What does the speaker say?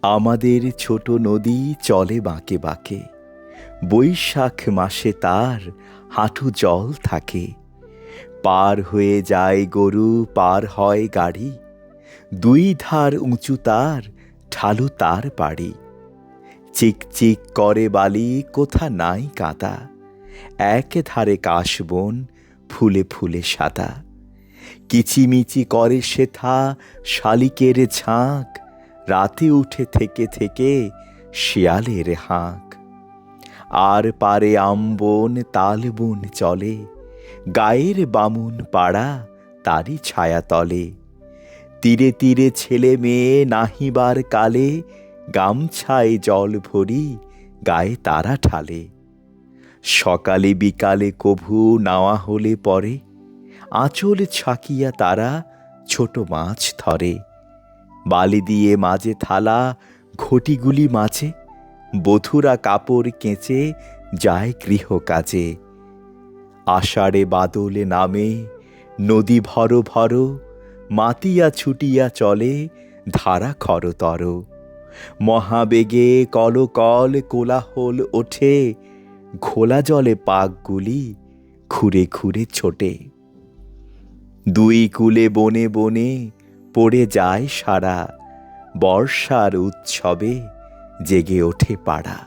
আমাদের ছোট নদী চলে বাঁকে বাঁকে, বৈশাখ মাসে তার হাঁটু জল থাকে। পার হয়ে যায় গরু, পার হয় গাড়ি, দুই ধার উঁচু তার, ঢালু তার পাড়ি। চিকচিক করে বালি, কোথা নাই কাদা, এক ধারে কাশবন, ফুলে ফুলে সাদা। কিচিমিচি করে সেথা শালিকের ঝাঁক, রাতে উঠে থেকে থেকে শেয়ালের হাঁক। আর পারে আমবন তালবন চলে, গায়ের বামুন পাড়া তারই ছায়াতলে। তীরে তীরে ছেলে মেয়ে নাহিবার কালে, গামছায় জল ভরি গায়ে তারা ঢালে। সকালে বিকালে কভু নাওয়া হলে পরে, আঁচল ছাকিয়া তারা ছোট মাছ ধরে। বালি দিয়ে মাঝে থালা, ঘটিগুলি মাঝে, বধূরা কাপড় কেচে যায় গৃহকাজে। আষাঢ়ে বাদলে নামে, নদী ভর ভর, মাতিয়া ছুটিয়া চলে ধারা খরতর। মহাবেগে কলকল কোলাহল ওঠে, ঘোলা জলে পাকগুলি খুঁড়ে খুঁড়ে ছোটে। দুই কূলে বনে বনে পড়ে যায় সারা, বর্ষার উৎসবে জেগে ওঠে পাড়া।